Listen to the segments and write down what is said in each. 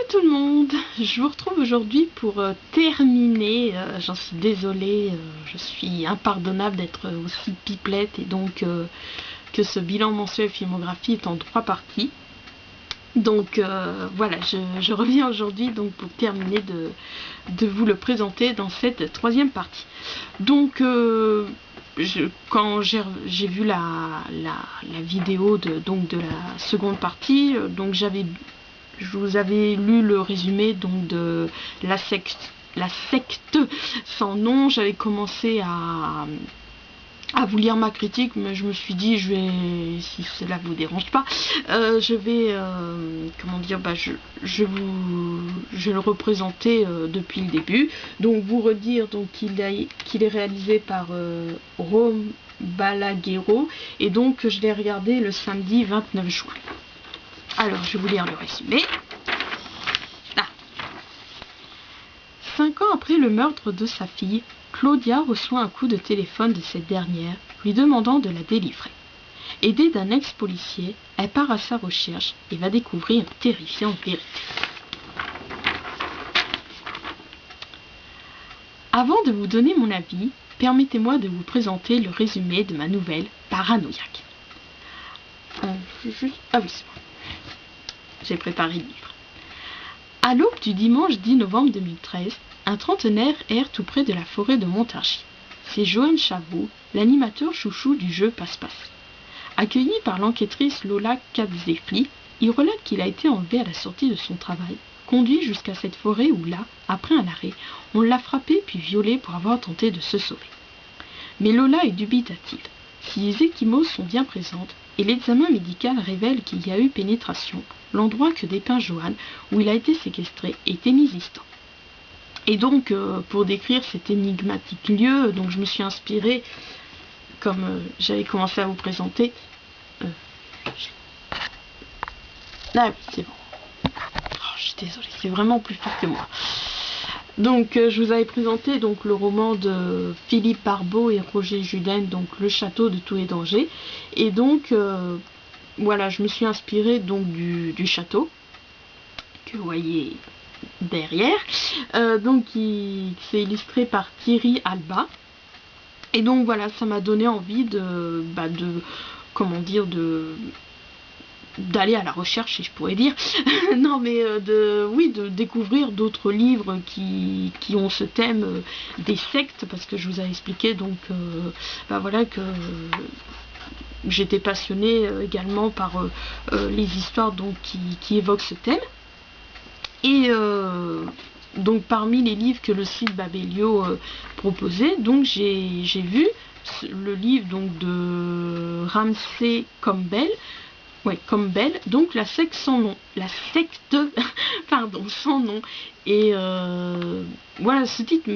tout le monde, je vous retrouve aujourd'hui pour terminer, j'en suis désolée, je suis impardonnable d'être aussi pipelette et donc que ce bilan mensuel filmographie est en 3 parties. Donc voilà, je reviens aujourd'hui donc pour terminer de vous le présenter dans cette 3e partie. Donc quand j'ai vu la vidéo de la seconde partie, donc je vous avais lu le résumé donc de la secte sans nom. J'avais commencé à vous lire ma critique, mais je me suis dit, si cela vous dérange pas, je vais, comment dire, je vais le représenter depuis le début. Donc vous redire donc qu'il est réalisé par Rome Balaguerro, et donc je l'ai regardé le samedi 29 juin. Alors je vais vous lire le résumé. 5 ans après le meurtre de sa fille, Claudia reçoit un coup de téléphone de cette dernière, lui demandant de la délivrer. Aidée d'un ex-policier, elle part à sa recherche et va découvrir une terrifiante vérité. Avant de vous donner mon avis, permettez-moi de vous présenter le résumé de ma nouvelle Paranoïaque. Ah oui, c'est bon. J'ai préparé le livre. À l'aube du dimanche 10 novembre 2013, un trentenaire erre tout près de la forêt de Montargis. C'est Johan Chabot, l'animateur chouchou du jeu Passe-Passe. Accueilli par l'enquêtrice Lola Katzefli, il relate qu'il a été enlevé à la sortie de son travail, conduit jusqu'à cette forêt où là, après un arrêt, on l'a frappé puis violé pour avoir tenté de se sauver. Mais Lola est dubitative. Si les ecchymoses sont bien présentes, et l'examen médical révèle qu'il y a eu pénétration, l'endroit que dépeint Johan, où il a été séquestré, est inexistant. Et donc, pour décrire cet énigmatique lieu, donc je me suis inspirée, comme j'avais commencé à vous présenter. Ah oui, c'est bon. Oh, je suis désolée, c'est vraiment plus fort que moi. Donc, je vous avais présenté donc le roman de Philippe Barbeau et Roger Julen, donc Le Château de tous les dangers. Et donc, voilà, je me suis inspirée donc du château que vous voyez derrière, donc qui c'est illustré par Thierry Alba. Et donc voilà, ça m'a donné envie comment dire, d'aller à la recherche, si je pourrais dire, non mais de découvrir d'autres livres qui ont ce thème des sectes, parce que je vous ai expliqué donc voilà que j'étais passionnée également par les histoires donc qui évoquent ce thème. Et donc parmi les livres que le site Babelio proposait, donc j'ai vu le livre donc de Ramsey Campbell, donc la secte sans nom, pardon, sans nom. Et voilà, ce titre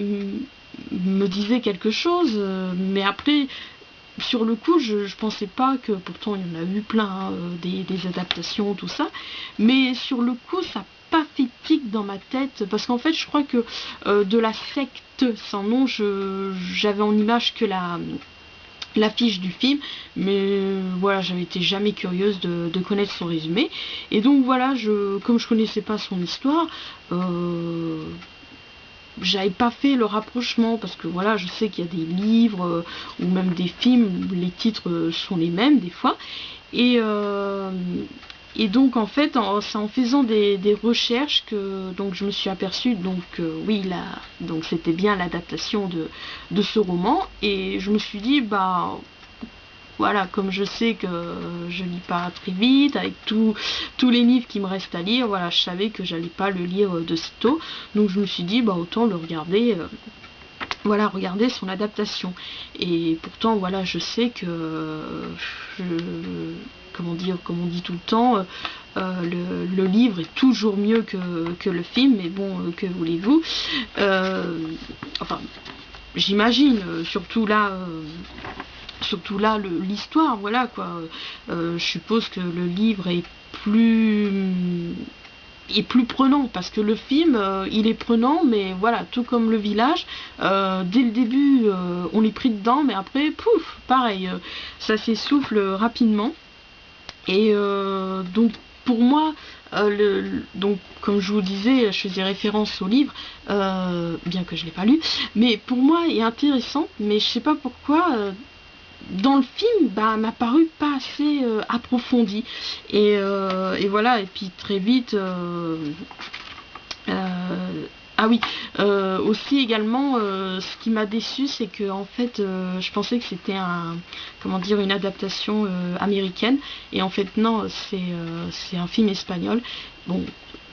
me disait quelque chose, mais après sur le coup je pensais pas que, pourtant il y en a eu plein, hein, des adaptations, tout ça, mais sur le coup ça pas fait tic dans ma tête, parce qu'en fait je crois que de la secte sans nom, j'avais en image que l'affiche du film, mais voilà, j'avais été jamais curieuse de connaître son résumé. Et donc voilà, comme je connaissais pas son histoire, j'avais pas fait le rapprochement, parce que voilà, je sais qu'il y a des livres ou même des films où les titres sont les mêmes des fois, et donc en fait c'est en faisant des recherches que donc je me suis aperçue donc oui, donc c'était bien l'adaptation de ce roman, et je me suis dit voilà, comme je sais que je lis pas très vite, avec tous les livres qui me restent à lire, voilà, je savais que j'allais pas le lire de sitôt, donc je me suis dit autant le regarder, voilà, regarder son adaptation. Et pourtant voilà, je sais que comment dire, comme on dit tout le temps, le livre est toujours mieux que le film, mais bon, que voulez-vous, enfin j'imagine, surtout là l'histoire, voilà quoi. Je suppose que le livre est plus prenant, parce que le film il est prenant, mais voilà, tout comme Le Village, dès le début on est pris dedans, mais après pouf, pareil, ça s'essouffle rapidement. Et donc pour moi, donc comme je vous disais, je faisais référence au livre, bien que je ne l'ai pas lu, mais pour moi il est intéressant, mais je sais pas pourquoi, dans le film, bah, m'a paru pas assez approfondi. Et voilà, et puis très vite... ah oui, aussi également, ce qui m'a déçu, c'est que en fait, je pensais que c'était comment dire, une adaptation américaine, et en fait non, c'est un film espagnol. Bon,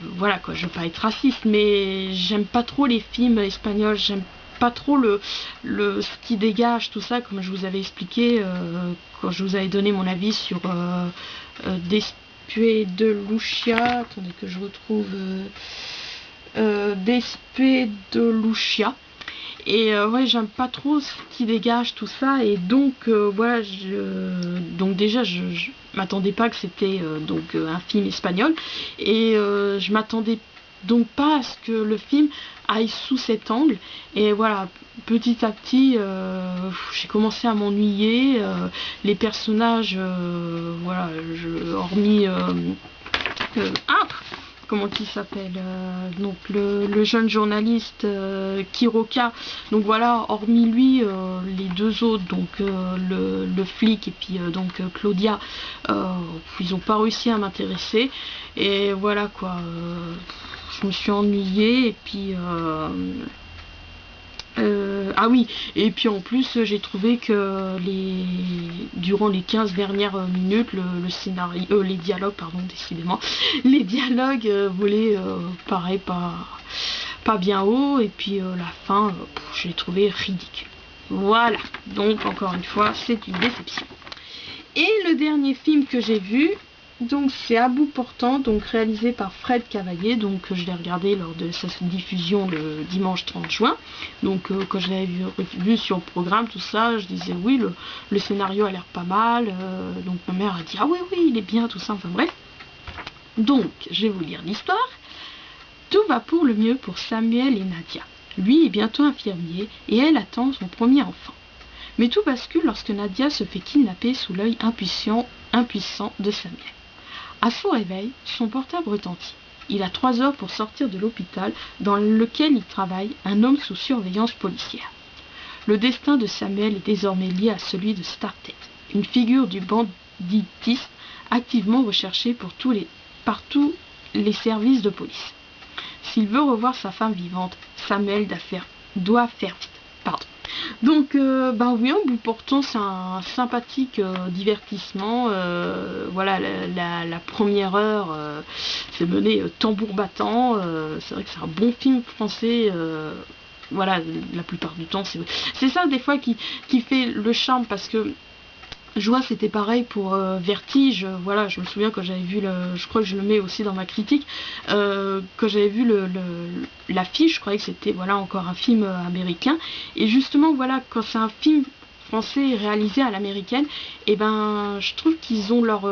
voilà quoi, je veux pas être raciste, mais j'aime pas trop les films espagnols, j'aime pas trop ce qui dégage tout ça, comme je vous avais expliqué quand je vous avais donné mon avis sur Despue de Lucia. Attendez que je retrouve. Despue de Lucia. Et ouais, j'aime pas trop ce qui dégage tout ça, et donc voilà, donc déjà je m'attendais pas que c'était un film espagnol, et je m'attendais donc pas à ce que le film aille sous cet angle, et voilà, petit à petit j'ai commencé à m'ennuyer, les personnages, voilà, hormis comment il s'appelle, donc le jeune journaliste Kiroka, donc voilà, hormis lui, les deux autres, donc le flic et puis donc Claudia, ils ont pas réussi à m'intéresser, et voilà quoi, je me suis ennuyée, et puis ah oui, et puis en plus j'ai trouvé que durant les 15 dernières minutes, le scénario, les dialogues, pardon, décidément, les dialogues volaient pareil, pas bien haut, et puis la fin, je l'ai trouvé ridicule. Voilà, donc encore une fois, c'est une déception. Et le dernier film que j'ai vu, donc c'est À bout portant, donc réalisé par Fred Cavaillé, donc je l'ai regardé lors de sa diffusion le dimanche 30 juin, donc quand je l'avais vu sur le programme, tout ça, je disais oui, le scénario a l'air pas mal, donc ma mère a dit ah oui oui il est bien, tout ça, enfin bref. Donc je vais vous lire l'histoire. Tout va pour le mieux pour Samuel et Nadia. Lui est bientôt infirmier et elle attend son premier enfant. Mais tout bascule lorsque Nadia se fait kidnapper sous l'œil impuissant de Samuel. À son réveil, son portable retentit. Il a 3 heures pour sortir de l'hôpital dans lequel il travaille, un homme sous surveillance policière. Le destin de Samuel est désormais lié à celui de Startet, une figure du banditisme activement recherchée par tous les services de police. S'il veut revoir sa femme vivante, Samuel doit faire vite. Pardon. Donc, ben oui, En bout portant, c'est un sympathique divertissement. Voilà, la première heure, c'est mené tambour battant. C'est vrai que c'est un bon film français. Voilà, la plupart du temps, c'est ça des fois qui fait le charme, parce que je vois, c'était pareil pour Vertige. Voilà, je me souviens quand j'avais vu je crois que je le mets aussi dans ma critique, quand j'avais vu l'affiche, je croyais que c'était voilà encore un film américain, et justement voilà, quand c'est un film français réalisé à l'américaine, et ben je trouve qu'ils ont leur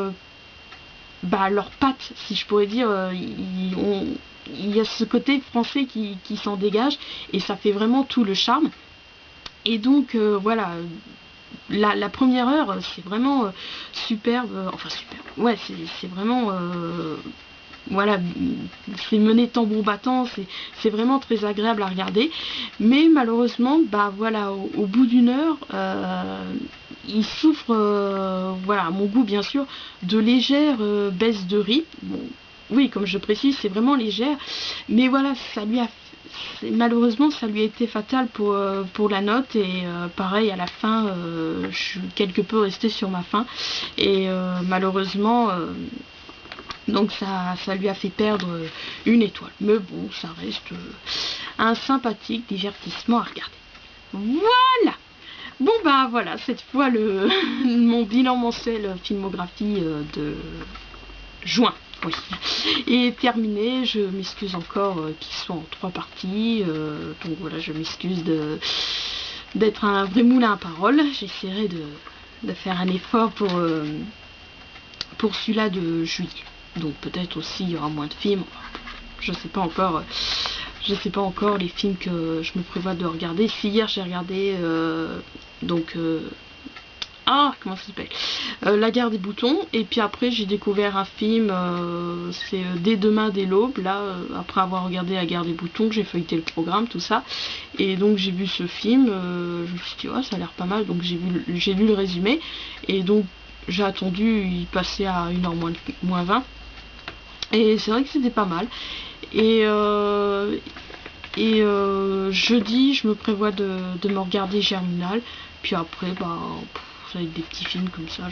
patte, si je pourrais dire, il y a ce côté français qui s'en dégage, et ça fait vraiment tout le charme. Et donc voilà, la première heure, c'est vraiment superbe, enfin superbe, ouais, c'est vraiment, voilà, c'est mené tambour battant, c'est vraiment très agréable à regarder, mais malheureusement, bah voilà, au bout d'une heure, il souffre, voilà, à mon goût bien sûr, de légères baisses de rythme. Bon, oui, comme je précise, c'est vraiment légère, mais voilà, malheureusement ça lui a été fatal pour la note, et pareil à la fin, je suis quelque peu restée sur ma faim, et malheureusement donc ça lui a fait perdre une étoile, mais bon, ça reste un sympathique divertissement à regarder. Voilà. Bon bah voilà, cette fois mon bilan mensuel filmographie de juin, oui, est terminé. Je m'excuse encore qu'il soit en 3 parties, donc voilà, je m'excuse d'être un vrai moulin à paroles. J'essaierai de faire un effort pour celui-là de juillet, donc peut-être aussi il y aura moins de films, je sais pas encore. Je sais pas encore les films que je me prévois de regarder. Si hier j'ai regardé Ah, comment ça s'appelle, La Guerre des boutons. Et puis après j'ai découvert un film, c'est Dès demain dès l'aube, là après avoir regardé La Guerre des boutons, j'ai feuilleté le programme, tout ça, et donc j'ai vu ce film, je me suis dit oh, ça a l'air pas mal, donc j'ai lu le résumé, et donc j'ai attendu, il passait à 1h moins 20, et c'est vrai que c'était pas mal. Et jeudi, je me prévois de me regarder Germinal. Puis après, bah, ça va être des petits films comme ça.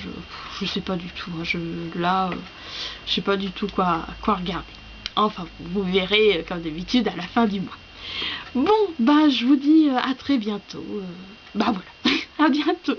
Je sais pas du tout. Hein, je sais pas du tout quoi regarder. Enfin, vous verrez comme d'habitude à la fin du mois. Bon, bah, je vous dis à très bientôt. Bah voilà, à bientôt.